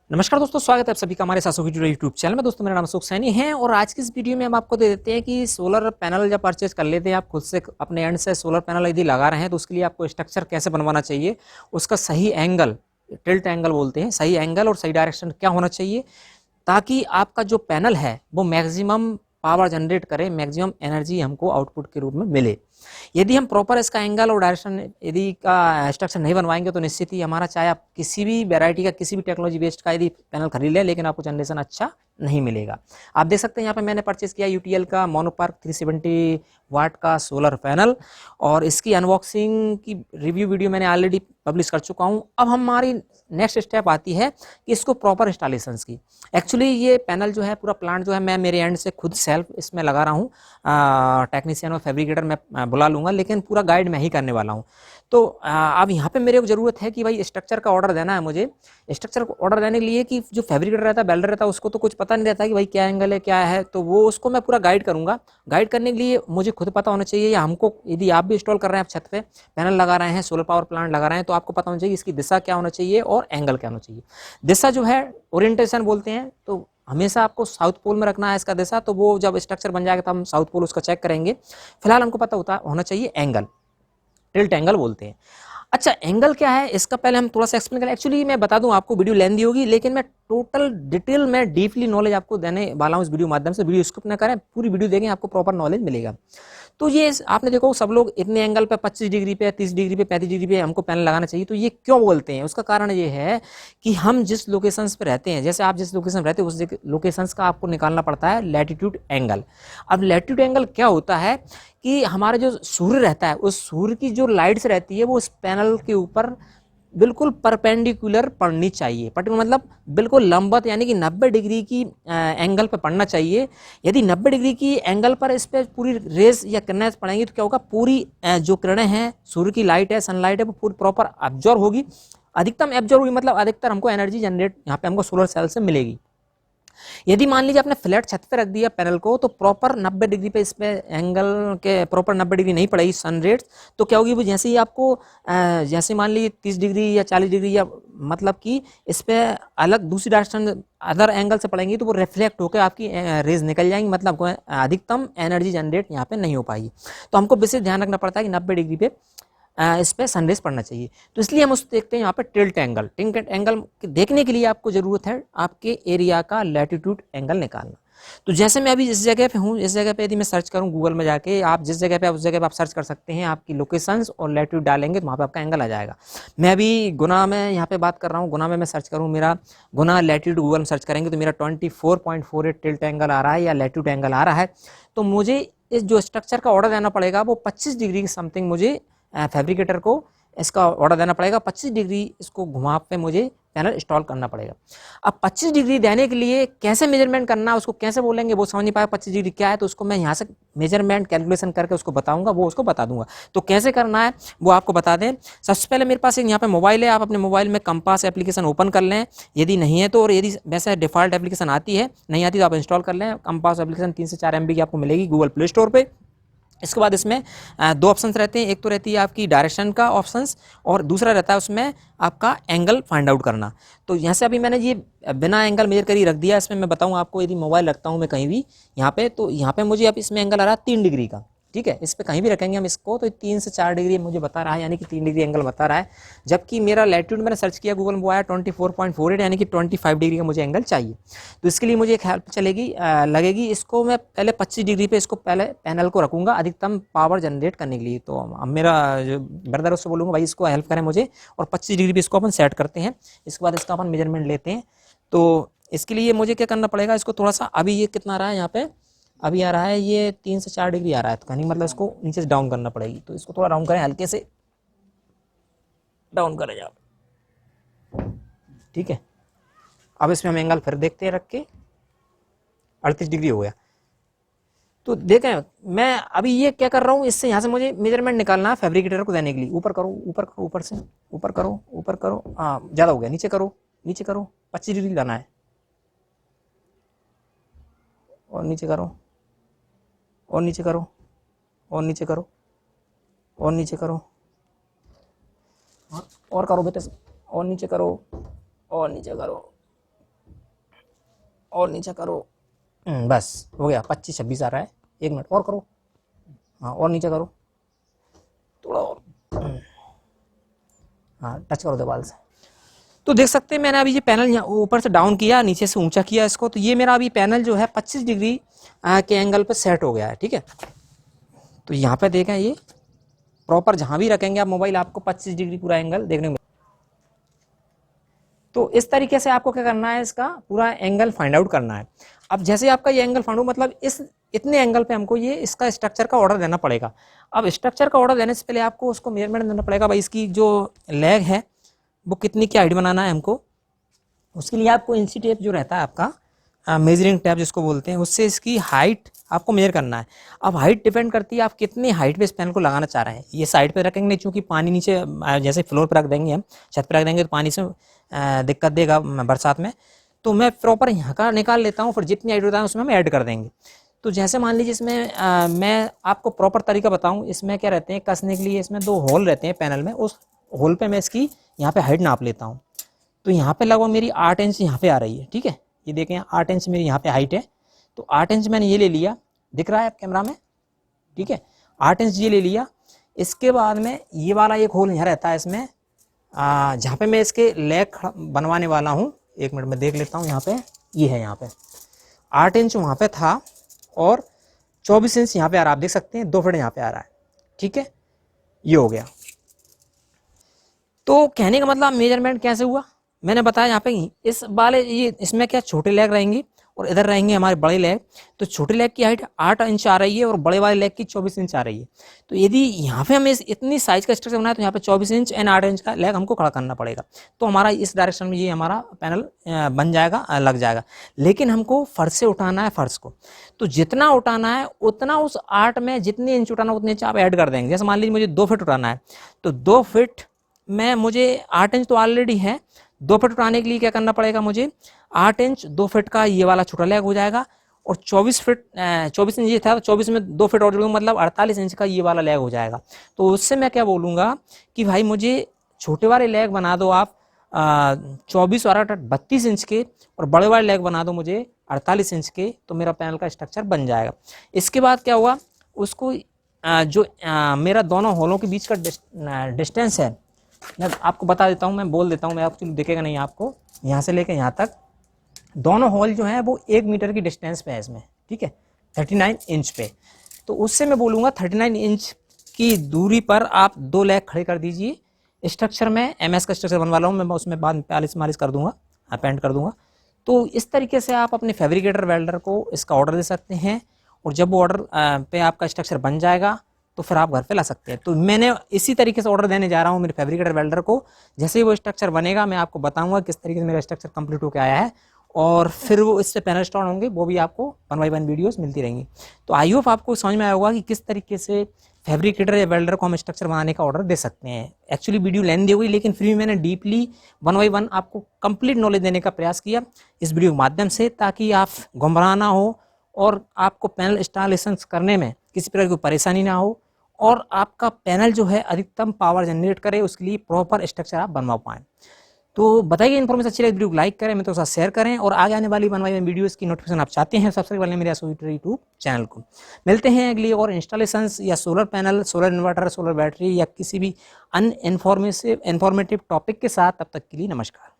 नमस्कार दोस्तों, स्वागत है आप सभी का हमारे सासू वीडियो यूट्यूब चैनल में। दोस्तों मेरा नाम सुख सैनी है और आज की इस वीडियो में हम आपको दे देते हैं कि सोलर पैनल जब परचेज कर लेते हैं आप खुद से अपने एंड से सोलर पैनल यदि लगा रहे हैं तो उसके लिए आपको स्ट्रक्चर कैसे बनवाना चाहिए, उसका सही एंगल, टिल्ट एंगल बोलते हैं, सही एंगल और सही डायरेक्शन क्या होना चाहिए ताकि आपका जो पैनल है वो मैक्सिमम पावर जनरेट करे, मैक्सिमम एनर्जी हमको आउटपुट के रूप में मिले। यदि हम प्रॉपर इसका एंगल और डायरेक्शन यदि का स्ट्रक्चर नहीं बनवाएंगे तो निश्चित ही हमारा, चाहे आप किसी भी वैरायटी का किसी भी टेक्नोलॉजी बेस्ड का यदि पैनल खरीद लें, लेकिन आपको जनरेशन अच्छा नहीं मिलेगा। आप देख सकते हैं यहाँ पे मैंने परचेस किया यूटीएल का मोनोपार्क 370 वाट का सोलर पैनल और इसकी अनबॉक्सिंग की रिव्यू वीडियो मैंने ऑलरेडी पब्लिश कर चुका हूँ। अब हमारी नेक्स्ट स्टेप आती है कि इसको प्रॉपर इंस्टॉलेशंस की। एक्चुअली ये पैनल जो है, पूरा प्लांट जो है, मैं मेरे एंड से खुद सेल्फ इसमें लगा रहा हूँ। टेक्नीशियन और फैब्रिकेटर मैं बुला लूँगा, लेकिन पूरा गाइड मैं ही करने वाला हूँ। तो अब यहाँ पे मेरे को ज़रूरत है कि भाई स्ट्रक्चर का ऑर्डर देना है मुझे। स्ट्रक्चर को ऑर्डर देने के लिए कि जो फैब्रिकेटर रहता है, वेल्डर रहता है, उसको तो कुछ पता नहीं रहता कि भाई क्या एंगल है क्या है, तो वो उसको मैं पूरा गाइड करूँगा। गाइड करने के लिए मुझे खुद पता होना चाहिए, या हमको, यदि आप भी इंस्टॉल कर रहे हैं, आप छत पे पैनल लगा रहे हैं, सोलर पावर प्लांट लगा रहे हैं, तो आपको पता होना चाहिए इसकी दिशा क्या होना चाहिए और एंगल क्या होना चाहिए। दिशा जो है ओरिएंटेशन बोलते हैं, तो हमेशा आपको साउथ पोल में रखना है इसका दिशा। तो वो जब स्ट्रक्चर बन जाएगा तो हम साउथ पोल उसका चेक करेंगे। फिलहाल हमको पता होना चाहिए एंगल, टिल्ट एंगल बोलते हैं। अच्छा, एंगल क्या है इसका पहले हम थोड़ा सा एक्सप्लेन करें। एक्चुअली मैं बता दूं आपको, वीडियो लेंदी होगी, लेकिन मैं टोटल डिटेल में डीपली नॉलेज आपको देने वाला हूं इस वीडियो माध्यम से। वीडियो स्किप ना करें, पूरी वीडियो देखें, आपको प्रॉपर नॉलेज मिलेगा। तो ये आपने देखो, सब लोग इतने एंगल पे 25 डिग्री पे, 30 डिग्री पे, 35 डिग्री पे हमको पैनल लगाना चाहिए। तो ये क्यों बोलते हैं, उसका कारण ये है कि हम जिस लोकेशंस पे रहते हैं, जैसे आप जिस लोकेशन रहते हैं उस लोकेशंस का आपको निकालना पड़ता है लैटिट्यूड एंगल। अब लैटिट्यूड एंगल क्या होता है कि हमारा जो सूर्य रहता है, उस सूर्य की जो लाइट्स रहती है वो उस पैनल के ऊपर बिल्कुल परपेंडिकुलर पड़नी चाहिए। पर्टिकुलर मतलब बिल्कुल लंबवत, यानी कि 90 डिग्री की एंगल पर पड़ना चाहिए। यदि 90 डिग्री की एंगल पर इस पर पूरी रेस या किरणें पड़ेंगी तो क्या होगा, पूरी जो किरणें हैं, सूर्य की लाइट है, सनलाइट है, वो पूरी प्रॉपर एब्जॉर्ब होगी, अधिकतम एब्जॉर्ब होगी, मतलब अधिकतर हमको एनर्जी जनरेट यहाँ पे हमको सोलर सेल से मिलेगी। यदि मान लीजिए आपने फ्लैट छत पे रख दिया पैनल को, तो प्रॉपर 90 डिग्री पे इस पे एंगल के प्रॉपर 90 डिग्री नहीं पड़ेगी सन रेट्स, तो क्या होगी, वो जैसे ही आपको जैसे मान लीजिए 30 डिग्री या 40 डिग्री, या मतलब कि इस पे अलग दूसरी डायरेक्शन अदर एंगल से पड़ेंगी, तो वो रिफ्लेक्ट होकर आपकी रेज निकल जाएंगी, मतलब अधिकतम एनर्जी जनरेट यहाँ पे नहीं हो पाएगी। तो हमको विशेष ध्यान रखना पड़ता है कि 90 डिग्री पे इस पर सनरेज पड़ना चाहिए। तो इसलिए हम उसको देखते हैं यहाँ पे टिल्ट एंगल। टिल्ट एंगल देखने के लिए आपको जरूरत है आपके एरिया का लैटिट्यूड एंगल निकालना। तो जैसे मैं अभी जिस जगह पे हूँ, इस जगह पे यदि मैं सर्च करूँ गूगल में जाके, आप जिस जगह पे उस जगह पे आप सर्च कर सकते हैं, आपकी लोकेशंस और लैटिट्यूड डालेंगे तो वहाँ पे आपका एंगल आ जाएगा। मैं अभी गुना में यहाँ पे बात कर रहा हूँ, गुना में मैं सर्च करूँ, मेरा गुना लैटिट्यूड गूगल में सर्च करेंगे तो मेरा 24.48 टिल्ट एंगल आ रहा है या लैटिट्यूड एंगल आ रहा है। तो मुझे इस जो स्ट्रक्चर का ऑर्डर देना पड़ेगा वो 25 डिग्री की समथिंग मुझे फैब्रिकेटर को इसका ऑर्डर देना पड़ेगा। 25 डिग्री इसको घुमा पे मुझे पैनल इंस्टॉल करना पड़ेगा। अब 25 डिग्री देने के लिए कैसे मेजरमेंट करना, उसको कैसे बोलेंगे वो समझ नहीं पाया 25 डिग्री क्या है, तो उसको मैं यहाँ से मेजरमेंट कैलकुलेशन करके उसको बताऊंगा, वो उसको बता दूंगा। तो कैसे करना है वो आपको बता दें। सबसे पहले मेरे पास एक यहाँ पे मोबाइल है, आप अपने मोबाइल में कंपास एप्लीकेशन ओपन कर लें, यदि नहीं है तो, और यदि वैसे डिफॉल्ट एप्लीकेशन आती है, नहीं आती तो आप इंस्टॉल कर लें। कंपास एप्लीकेशन 3 से 4 MB की आपको मिलेगी गूगल प्ले स्टोर पर। इसके बाद इसमें दो ऑप्शंस रहते हैं, एक तो रहती है आपकी डायरेक्शन का ऑप्शंस और दूसरा रहता है उसमें आपका एंगल फाइंड आउट करना। तो यहाँ से अभी मैंने ये बिना एंगल मेजर कर ही रख दिया। इसमें मैं बताऊँ आपको, यदि मोबाइल रखता हूँ मैं कहीं भी यहाँ पे, तो यहाँ पे मुझे अब इसमें एंगल आ रहा है 3 डिग्री का। ठीक है, इस पर कहीं भी रखेंगे हम इसको तो 3 से 4 डिग्री मुझे बता रहा है, यानी कि 3 डिग्री एंगल बता रहा है। जबकि मेरा लैटिट्यूड मैंने सर्च किया गूगल में, वो आया 24.48, यानी कि 25 डिग्री का मुझे एंगल चाहिए। तो इसके लिए मुझे एक हेल्प चलेगी लगेगी। इसको मैं पहले 25 डिग्री पे इसको पहले पैनल को रखूँगा अधिकतम पावर जनरेट करने के लिए। तो अब मेरा जो ब्रदर है उससे बोलूँगा भाई इसको हेल्प करें मुझे, और 25 डिग्री पे इसको अपन सेट करते हैं। इसके बाद इसका अपन मेजरमेंट लेते हैं। तो इसके लिए मुझे क्या करना पड़ेगा, इसको थोड़ा सा, अभी ये कितना आ रहा है यहाँ पे, अभी आ रहा है ये 3 से 4 डिग्री आ रहा है, तो कहीं मतलब इसको नीचे से डाउन करना पड़ेगी। तो इसको थोड़ा डाउन करें, हल्के से डाउन करें आप। ठीक है, अब इसमें हम एंगल फिर देखते हैं रख के, 38 डिग्री हो गया। तो देखें मैं अभी ये क्या कर रहा हूँ, इससे यहाँ से मुझे मेजरमेंट निकालना है फैब्रिकेटर को देने के लिए। ऊपर करो, ऊपर करो, ऊपर से ऊपर करो, ऊपर करो, हाँ ज़्यादा हो गया, नीचे करो, नीचे करो, 25 डिग्री लाना है, और नीचे करो, और नीचे करो, और नीचे करो, और नीचे करो, और करो बेटे, और नीचे करो, और नीचे करो, और नीचे करो। बस हो गया, 25-26 आ रहा है। 1 मिनट और करो। हाँ और नीचे करो थोड़ा और। हाँ टच करो दीवार से। तो देख सकते हैं मैंने अभी ये पैनल यहाँ ऊपर से डाउन किया, नीचे से ऊंचा किया इसको, तो ये मेरा अभी पैनल जो है 25 डिग्री के एंगल पे सेट हो गया है। ठीक है, तो यहाँ पे देखें ये प्रॉपर जहाँ भी रखेंगे आप मोबाइल, आपको 25 डिग्री पूरा एंगल देखने को। तो इस तरीके से आपको क्या करना है, इसका पूरा एंगल फाइंड आउट करना है। अब जैसे आपका ये एंगल फाइंड आउट, मतलब इस इतने एंगल पे हमको ये इसका स्ट्रक्चर का ऑर्डर देना पड़ेगा। अब स्ट्रक्चर का ऑर्डर देने से पहले आपको उसको मेजरमेंट देना पड़ेगा, भाई इसकी जो लेग है वो कितनी की हाइट बनाना है हमको। उसके लिए आपको इंची टेप जो रहता है आपका, मेजरिंग टेप जिसको बोलते हैं, उससे इसकी हाइट आपको मेजर करना है। अब हाइट डिपेंड करती है आप कितनी हाइट पे इस पैनल को लगाना चाह रहे हैं। ये साइड पे रखेंगे नहीं, क्योंकि पानी नीचे जैसे फ्लोर पर रख देंगे, हम छत पर रख देंगे तो पानी से दिक्कत देगा बरसात में। तो मैं प्रॉपर यहाँ का निकाल लेता हूँ, फिर जितनी हाइट होता है उसमें हम ऐड कर देंगे। तो जैसे मान लीजिए इसमें मैं आपको प्रॉपर तरीका बताऊँ, इसमें क्या रहते हैं कसने के लिए, इसमें 2 होल रहते हैं पैनल में। उस होल पे मैं इसकी यहाँ पे हाइट नाप लेता हूँ। तो यहाँ पे लगभग मेरी 8 इंच यहाँ पे आ रही है। ठीक है, ये देखें 8 इंच मेरी यहाँ पे हाइट है। तो 8 इंच मैंने ये ले लिया, दिख रहा है आप कैमरा में। ठीक है, 8 इंच ये ले लिया। इसके बाद में ये वाला एक होल यहाँ रहता है इसमें, जहाँ पे मैं इसके लेग बनवाने वाला हूँ। 1 मिनट में देख लेता हूँ, यहाँ पे ये है, यहाँ पे 8 इंच वहाँ पे था और 24 इंच यहाँ पे आ रहा है। आप देख सकते हैं 2 फीट यहाँ पे आ रहा है। ठीक है, ये हो गया। तो कहने का मतलब मेजरमेंट कैसे हुआ, मैंने बताया यहाँ पे इस वाले ये इसमें क्या छोटे लेग रहेंगी और इधर रहेंगे हमारे बड़े लेग। तो छोटे लेग की हाइट 8 इंच आ रही है और बड़े वाले लेग की 24 इंच आ रही है। तो यदि यहाँ पे हमें इतनी साइज का स्ट्रक्चर बनाए तो यहाँ पे 24 इंच एंड 8 इंच का लेग हमको खड़ा करना पड़ेगा। तो हमारा इस डायरेक्शन में ये हमारा पैनल बन जाएगा, लग जाएगा। लेकिन हमको फर्श से उठाना है फर्श को, तो जितना उठाना है उतना उस 8 में जितनी इंच उठाना उतने इंच आप ऐड कर देंगे। जैसे मान लीजिए मुझे 2 फीट उठाना है, तो 2 फीट में मुझे 8 इंच तो ऑलरेडी है, 2 फीट उठाने के लिए क्या करना पड़ेगा मुझे, 8 इंच 2 फीट का ये वाला छोटा लेग हो जाएगा। और 24 फीट 24 इंच ये था, 24 में 2 फीट और जोड़ूंगा, मतलब 48 इंच का ये वाला लेग हो जाएगा। तो उससे मैं क्या बोलूँगा कि भाई मुझे छोटे वाले लेग बना दो आप 24 और 8 32 इंच के, और बड़े वाले लेग बना दो मुझे 48 इंच के। तो मेरा पैनल का स्ट्रक्चर बन जाएगा। इसके बाद क्या हुआ, उसको जो मेरा दोनों होलों के बीच का डिस्टेंस है, मैं आपको बता देता हूँ, मैं बोल देता हूँ, मैं एक्चुअली दिखेगा नहीं आपको। यहाँ से लेकर यहाँ तक दोनों होल जो है वो 1 मीटर की डिस्टेंस पे है इसमें। ठीक है, 39 इंच पे। तो उससे मैं बोलूँगा 39 इंच की दूरी पर आप 2 लेग खड़े कर दीजिए। स्ट्रक्चर में MS का स्ट्रक्चर बनवा रहा हूँ मैं, उसमें बाद में पालिश मालिश कर दूंगा, पेंट कर दूंगा। तो इस तरीके से आप अपने फैब्रिकेटर वेल्डर को इसका ऑर्डर दे सकते हैं, और जब वो ऑर्डर पे आपका स्ट्रक्चर बन जाएगा तो फिर आप घर पे ला सकते हैं। तो मैंने इसी तरीके से ऑर्डर देने जा रहा हूँ मेरे फैब्रिकेटर वेल्डर को। जैसे ही वो स्ट्रक्चर बनेगा मैं आपको बताऊंगा किस तरीके से मेरा स्ट्रक्चर कंप्लीट होकर आया है, और फिर वो इससे पैनल इंस्टॉल होंगे, वो भी आपको 1 बाय 1 वीडियोस मिलती रहेंगी। तो आई होप आपको समझ में आया होगा कि किस तरीके से फैब्रिकेटर या वेल्डर को हम स्ट्रक्चर बनाने का ऑर्डर दे सकते हैं। एक्चुअली वीडियो लेंथी हो गई, लेकिन फिर भी मैंने डीपली 1 बाय 1 आपको कंप्लीट नॉलेज देने का प्रयास किया इस वीडियो के माध्यम से, ताकि आप गुमराह ना हो और आपको पैनल इंस्टॉलेशन करने में किसी प्रकार की परेशानी ना हो, और आपका पैनल जो है अधिकतम पावर जनरेट करे, उसके लिए प्रॉपर स्ट्रक्चर आप बनवा पाएँ। तो बताइए, इन्फॉर्मेशन अच्छी लगी वीडियो को लाइक करें, मैं तो साथ शेयर करें, और आगे आने वाली बनवाई वीडियोस की नोटिफिकेशन आप चाहते हैं सबसे पहले मेरे यूट्यूब चैनल को। मिलते हैं अगली और इंस्टॉलेशंस या solar panel, solar inverter, solar battery या किसी भी अनइन्फॉर्मेटिव टॉपिक के साथ। तब तक के लिए नमस्कार।